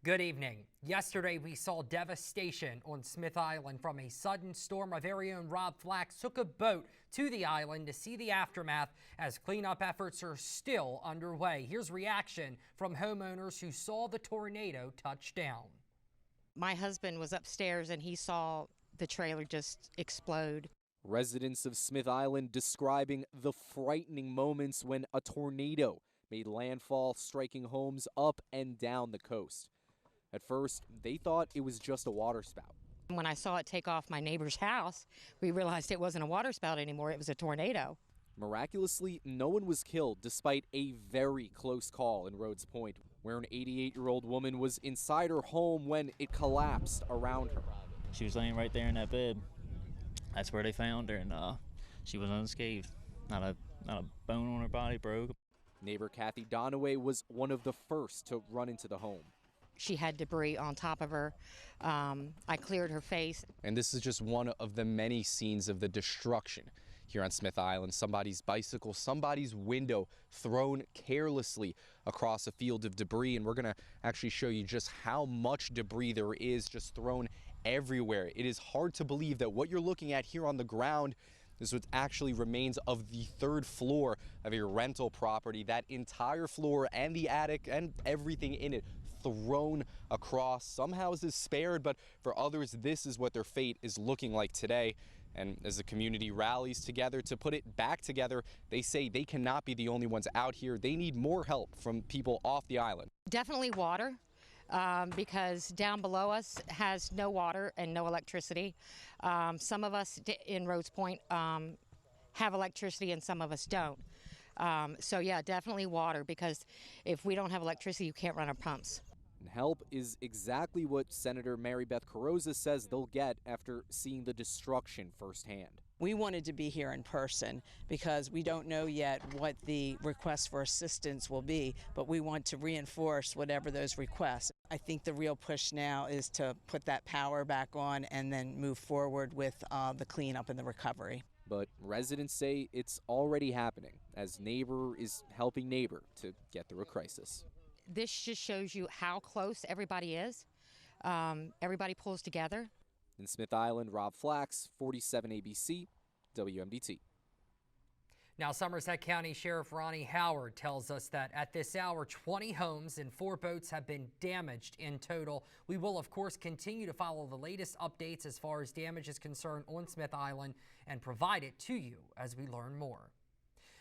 Good evening. Yesterday, we saw devastation on Smith Island from a sudden storm. Our very own Rob Flax took a boat to the island to see the aftermath as cleanup efforts are still underway. Here's reaction from homeowners who saw the tornado touch down. My husband was upstairs and he saw the trailer just explode. Residents of Smith Island describing the frightening moments when a tornado made landfall, striking homes up and down the coast. At first, they thought it was just a waterspout. When I saw it take off my neighbor's house, we realized it wasn't a waterspout anymore, it was a tornado. Miraculously, no one was killed despite a very close call in Rhodes Point, where an 88-year-old woman was inside her home when it collapsed around her. She was laying right there in that bed. That's where they found her, and she was unscathed. Not a bone on her body broke. Neighbor Kathy Donaway was one of the first to run into the home. She had debris on top of her. I cleared her face. And this is just one of the many scenes of the destruction here on Smith Island. Somebody's bicycle, somebody's window thrown carelessly across a field of debris. And we're going to actually show you just how much debris there is just thrown everywhere. It is hard to believe that what you're looking at here on the ground is what actually remains of the third floor of a rental property. That entire floor and the attic and everything in it thrown across. Some houses spared, but for others, this is what their fate is looking like today. And as the community rallies together to put it back together, they say they cannot be the only ones out here. They need more help from people off the island. Definitely water, because down below us has no water and no electricity. Some of us in Rhodes Point have electricity and some of us don't. So yeah, definitely water, because if we don't have electricity, you can't run our pumps. And help is exactly what Senator Mary Beth Carrozza says they'll get after seeing the destruction firsthand. We wanted to be here in person because we don't know yet what the requests for assistance will be, but we want to reinforce whatever those requests. I think the real push now is to put that power back on and then move forward with the cleanup and the recovery. But residents say it's already happening as neighbor is helping neighbor to get through a crisis. This just shows you how close everybody is. Everybody pulls together. In Smith Island, Rob Flax, 47 ABC, WMDT. Now, Somerset County Sheriff Ronnie Howard tells us that at this hour, 20 homes and 4 boats have been damaged in total. We will, of course, continue to follow the latest updates as far as damage is concerned on Smith Island and provide it to you as we learn more.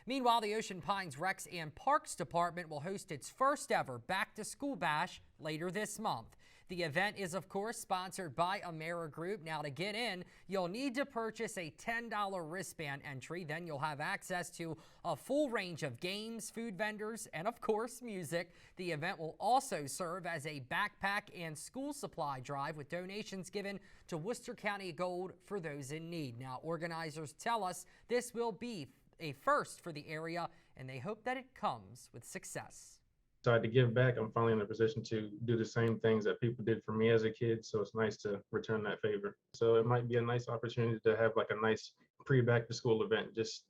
Meanwhile, the Ocean Pines Recs and Parks Department will host its first ever Back to School Bash later this month. The event is, of course, sponsored by AmeriGroup. Now, to get in, you'll need to purchase a $10 wristband entry. Then you'll have access to a full range of games, food vendors, and, of course, music. The event will also serve as a backpack and school supply drive with donations given to Worcester County Gold for those in need. Now, organizers tell us this will be a first for the area, and they hope that it comes with success. Decided to give back. I'm finally in a position to do the same things that people did for me as a kid, so it's nice to return that favor. So it might be a nice opportunity to have like a nice pre-back to school event, just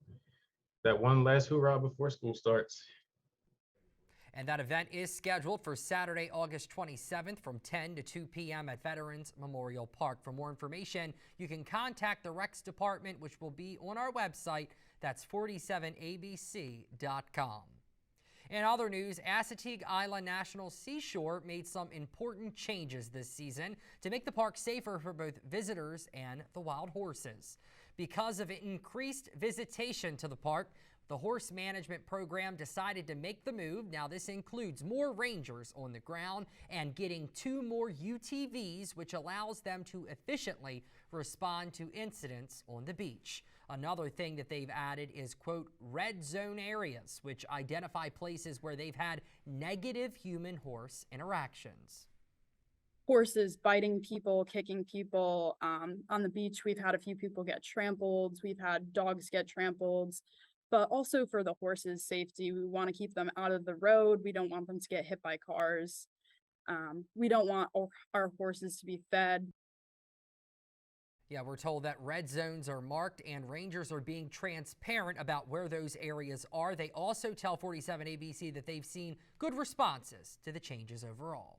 that one last hoorah before school starts. And that event is scheduled for Saturday, August 27th from 10 to 2 p.m. at Veterans Memorial Park. For more information, you can contact the Recs Department, which will be on our website. That's 47abc.com. In other news, Assateague Island National Seashore made some important changes this season to make the park safer for both visitors and the wild horses. Because of increased visitation to the park, the horse management program decided to make the move. Now, this includes more rangers on the ground and getting 2 more UTVs, which allows them to efficiently respond to incidents on the beach. Another thing that they've added is, quote, red zone areas, which identify places where they've had negative human-horse interactions. Horses biting people, kicking people. On the beach, we've had a few people get trampled. We've had dogs get trampled. But also for the horses' safety, we want to keep them out of the road. We don't want them to get hit by cars. We don't want our horses to be fed. Yeah, we're told that red zones are marked and rangers are being transparent about where those areas are. They also tell 47 ABC that they've seen good responses to the changes overall.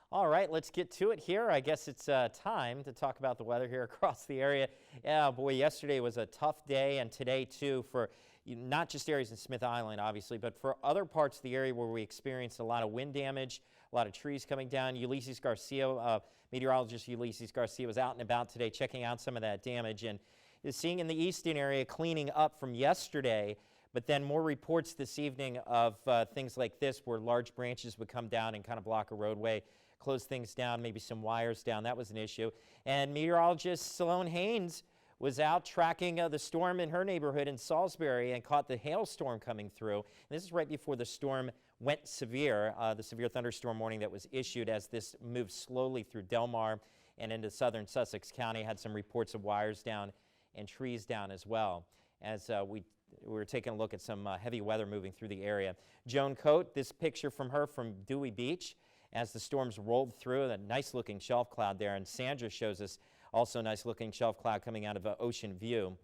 All right, let's get to it here. I guess it's time to talk about the weather here across the area. Yeah, boy, yesterday was a tough day, and today too for not just areas in Smith Island, obviously, but for other parts of the area where we experienced a lot of wind damage, a lot of trees coming down. Ulysses Garcia, meteorologist Ulysses Garcia, was out and about today checking out some of that damage and is seeing in the eastern area cleaning up from yesterday. But then more reports this evening of things like this where large branches would come down and kind of block a roadway, close things down, maybe some wires down. That was an issue. And meteorologist Sloan Haynes was out tracking the storm in her neighborhood in Salisbury and caught the hailstorm coming through. And this is right before the storm went severe, the severe thunderstorm warning that was issued as this moved slowly through Delmarva and into southern Sussex County. Had some reports of wires down and trees down as well. As we were taking a look at some heavy weather moving through the area. Joan Coate, this picture from her from Dewey Beach as the storms rolled through, a nice looking shelf cloud there. And Sandra shows us also a nice looking shelf cloud coming out of Ocean View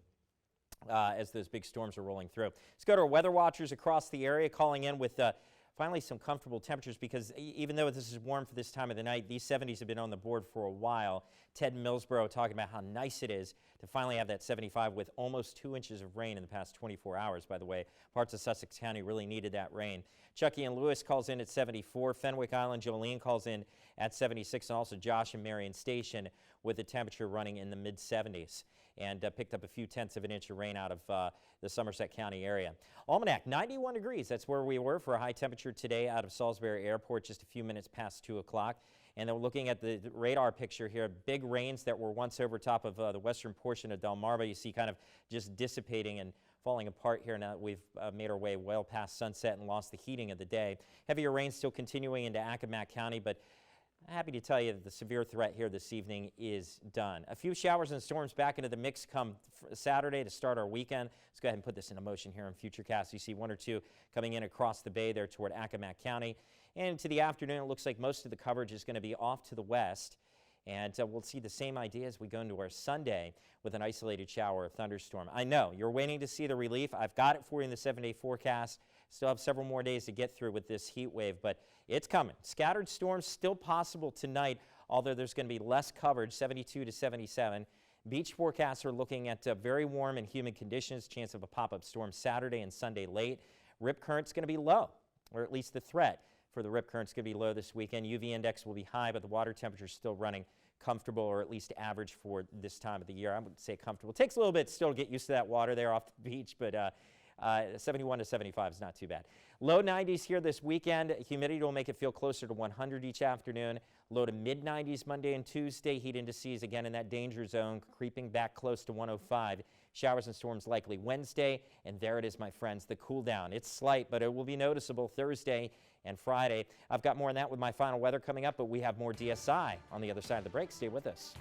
as those big storms are rolling through. Let's go to our weather watchers across the area calling in with finally some comfortable temperatures, because even though this is warm for this time of the night, these 70s have been on the board for a while. Ted Millsboro talking about how nice it is to finally have that 75 with almost 2 inches of rain in the past 24 hours, by the way. Parts of Sussex County really needed that rain. Chucky and Lewis calls in at 74. Fenwick Island, Jolene calls in at 76, and also Josh and Marion Station with the temperature running in the mid-70s. And picked up a few tenths of an inch of rain out of the Somerset County area. Almanac, 91 degrees. That's where we were for a high temperature today out of Salisbury Airport, just a few minutes past 2 o'clock. And then looking at the radar picture here, big rains that were once over top of the western portion of Delmarva, you see kind of just dissipating and falling apart here now that we've made our way well past sunset and lost the heating of the day. Heavier rain still continuing into Accomack County, but happy to tell you that the severe threat here this evening is done. A few showers and storms back into the mix come Saturday to start our weekend. Let's go ahead and put this into motion here in Futurecast. You see 1 or 2 coming in across the bay there toward Accomack County. And into the afternoon, it looks like most of the coverage is going to be off to the west. And we'll see the same idea as we go into our Sunday with an isolated shower or thunderstorm. I know you're waiting to see the relief. I've got it for you in the 7-day forecast. Still have several more days to get through with this heat wave, but it's coming. Scattered storms still possible tonight, although there's going to be less coverage, 72 to 77. Beach forecasts are looking at very warm and humid conditions, chance of a pop-up storm Saturday and Sunday late. Rip current's going to be low, or at least the threat for the rip current's going to be low this weekend. UV index will be high, but the water temperature is still running comfortable, or at least average for this time of the year. I would say comfortable. It takes a little bit still to get used to that water there off the beach, but 71 to 75 is not too bad. Low 90s here this weekend. Humidity will make it feel closer to 100 each afternoon. Low to mid 90s Monday and Tuesday. Heat indices again in that danger zone, creeping back close to 105. Showers and storms likely Wednesday. And there it is, my friends, the cool down. It's slight, but it will be noticeable Thursday and Friday. I've got more on that with my final weather coming up, but we have more DSI on the other side of the break. Stay with us.